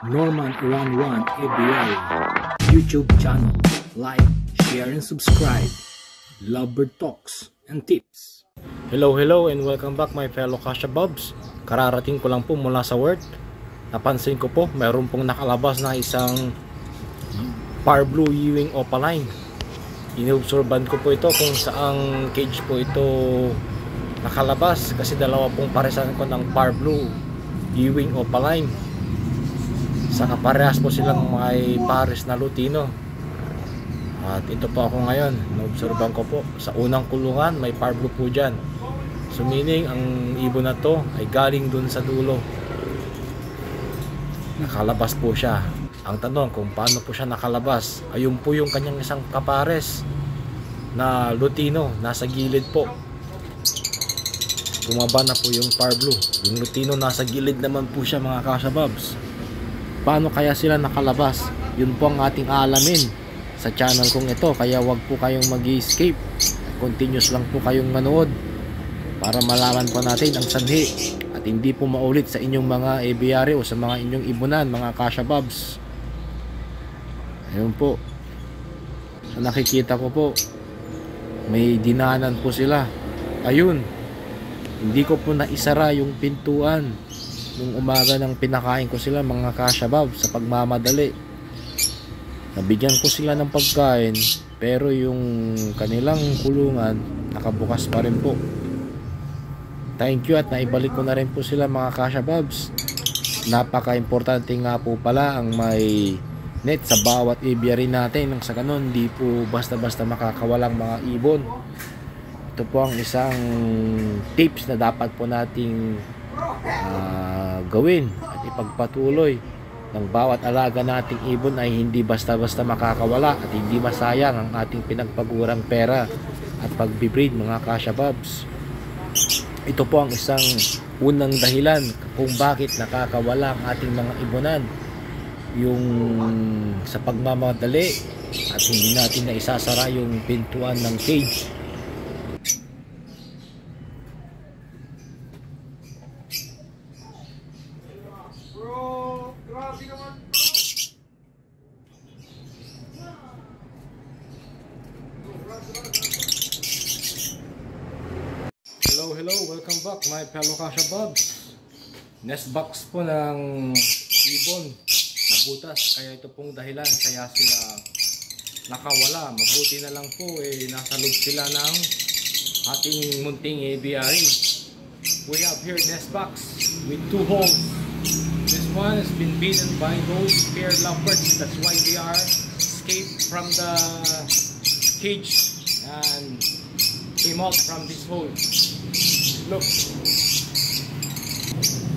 Norman11 ABL YouTube channel. Like, share, and subscribe. Lovebird talks and tips. Hello and welcome back my fellow Kasha Bobs. Kararating ko lang po mula sa work. Napansin ko po mayroon pong nakalabas na isang Parblue Ewing Opaline. Inobserban ko po ito kung saang cage po ito nakalabas, kasi dalawa pong paresan ko ng Parblue Ewing Opaline. Saka parehas po silang may pares na Lutino. At ito po ako ngayon, naobserban ko po sa unang kulungan may Parblue po dyan. So meaning ang ibon na to ay galing dun sa dulo, nakalabas po siya. Ang tanong kung paano po siya nakalabas, ayun po yung kanyang isang kapares na Lutino, nasa gilid po. Bumaba na po yung Parblue, yung Lutino nasa gilid naman po siya mga Kasha Bobs. Paano kaya sila nakalabas? Yun po ang ating alamin sa channel kong ito, kaya wag po kayong mag-escape. Continuous lang po kayong manood para malaman po natin ang sanhi at hindi po maulit sa inyong mga aviary o sa mga inyong ibunan mga Kasha Bobs. Ayun po, sa nakikita ko po may dinanan po sila. Ayun, hindi ko po naisara yung pintuan nung umaga ng pinakain ko sila mga Kasha Bobs sa pagmamadali. Nabigyan ko sila ng pagkain pero yung kanilang kulungan nakabukas pa rin po. Thank you at naibalik ko na rin po sila mga Kasha Bobs. Napaka-importante nga po pala ang may net sa bawat aviary natin, nang sa ganun hindi po basta-basta makakawalang mga ibon. Ito po ang isang tips na dapat po nating gawin at ipagpatuloy. Ng bawat alaga nating ibon ay hindi basta-basta makakawala at hindi masayang ang ating pinagpagurang pera at pagbibreed mga Kasha Bobs. Ito po ang isang unang dahilan kung bakit nakakawala ang ating mga ibunan, yung sa pagmamadali at hindi natin na isasara yung pintuan ng cage. Hello, welcome back my fellow Kasha Bobs. Nest box po ng ibon nabutas, kaya ito pong dahilan kaya sila nakawala. Mabuti na lang po nasa loob sila ng ating munting aviary. We have here nest box with 2 holes. This one has been beaten by those paired lovebirds, that's why they are escaped from the cage and came out from this hole. Look,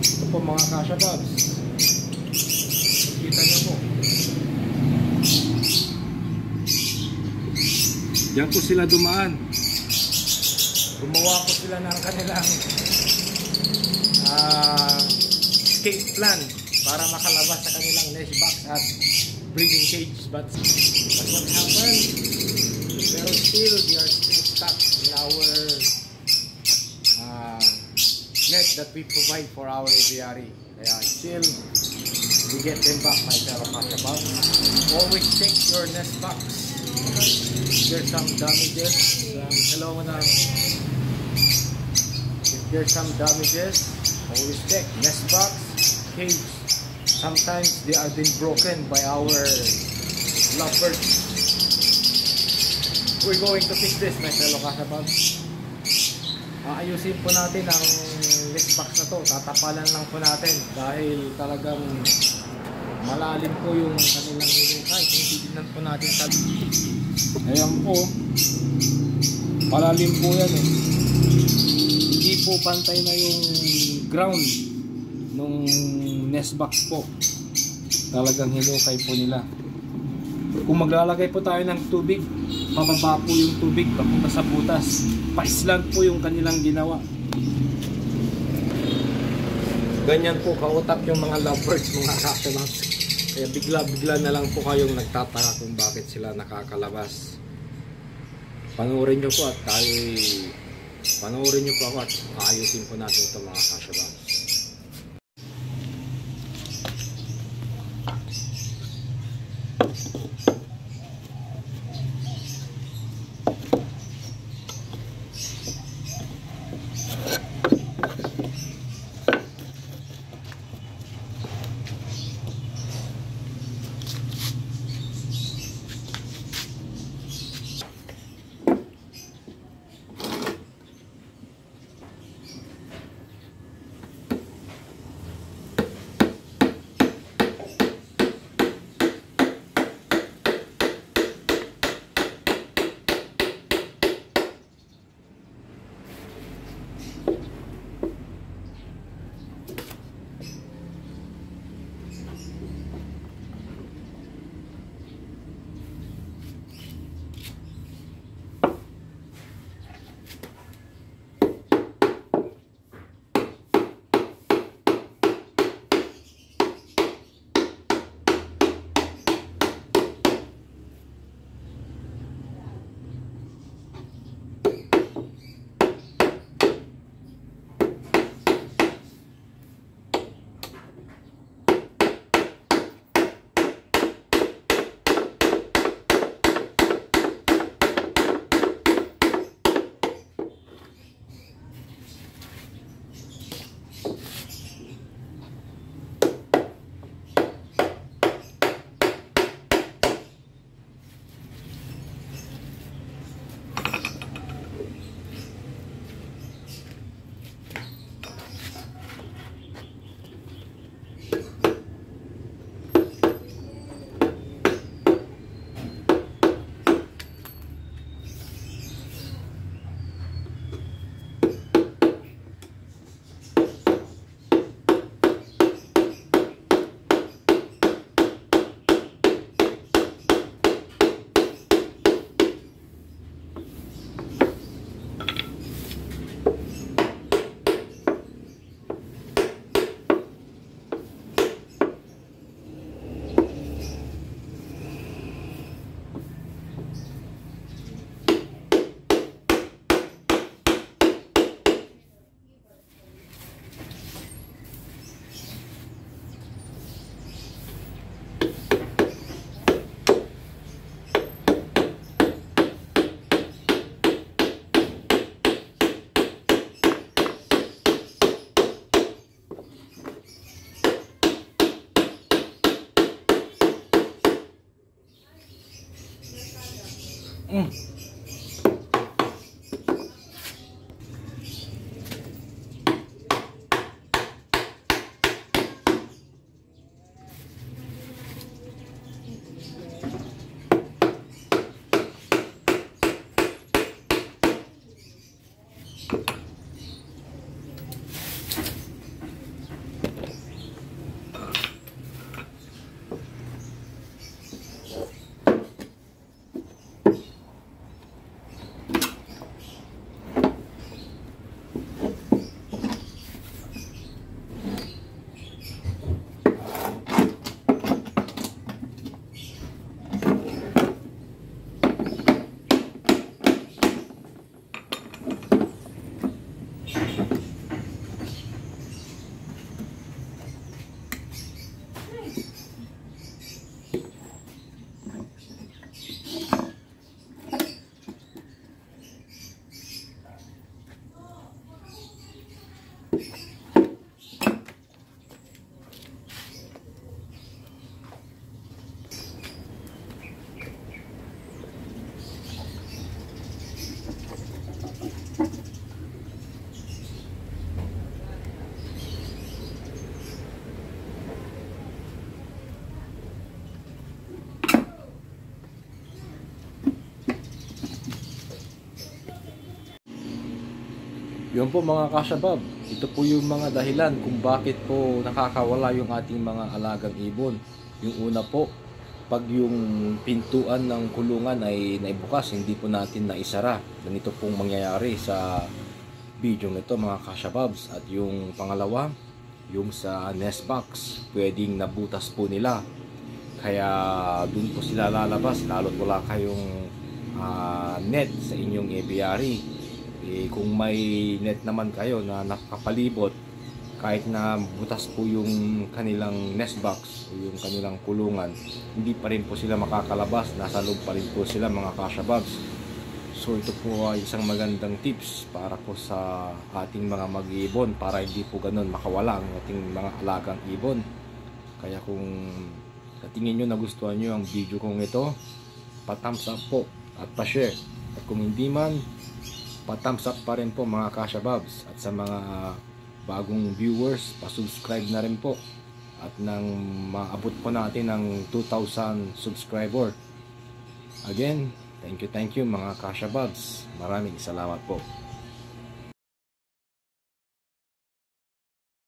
ito po mga Kasha Bobs, kita nyo po, diyan po sila dumaan. Gumawa po sila ng kanilang escape plan para makalabas sa kanilang nest box at breeding cage, but what happened, pero still they are still stuck in our net that we provide for our aviary. Kaya still we get them back my fellow Kasha Bobs. Always check your nest box. If there's some damages, if there's some damages, always check nest box, cage. Sometimes they are being broken by our lovebirds. We're going to fix this my fellow Kasha Bobs. Ayusin po natin ang nest box na to, tatapalan lang po natin dahil talagang malalim po yung kanilang hilukay. Kung titignan po natin sa ayan po, malalim po yan hindi po pantay na yung ground nung nest box po, talagang hilukay po nila. Kung maglalagay po tayo ng tubig, pababa po yung tubig papunta sa butas, pa-island po yung kanilang ginawa. Ganyan po kautak yung mga lovebirds mga Kasha Bobs. Kaya bigla na lang po kayong nagtataka kung bakit sila nakakalabas. Panoorin nyo po at ayusin po natin ito mga Kasha Bobs. Yun po mga kasyabab, ito po yung mga dahilan kung bakit po nakakawala yung ating mga alagang ibon. Yung una po, pag yung pintuan ng kulungan ay naibukas, hindi po natin naisara. Ganito pong mangyayari sa video nito mga kasyababs. At yung pangalawa, yung sa nest box, pwedeng nabutas po nila. Kaya dun po sila lalabas, lalo't wala kayong net sa inyong apiary. Kung may net naman kayo na nakapalibot, kahit na butas po yung kanilang nest box o yung kanilang kulungan, hindi pa rin po sila makakalabas, nasa loob pa rin po sila mga Kasha Bobs. So ito po ay isang magandang tips para po sa ating mga mag-iibon, para hindi po ganun makawala ang ating mga alagang ibon. Kaya kung sa tingin nyo nagustuhan nyo ang video kong ito, pa-thumbs up po at pa-share. At kung hindi man, pa-thumbs up pa rin po mga Kasha Bobs. At sa mga bagong viewers, pa-subscribe na rin po. At nang maabot po natin ang 2,000 subscriber. Again, thank you mga Kasha Bobs. Maraming salamat po.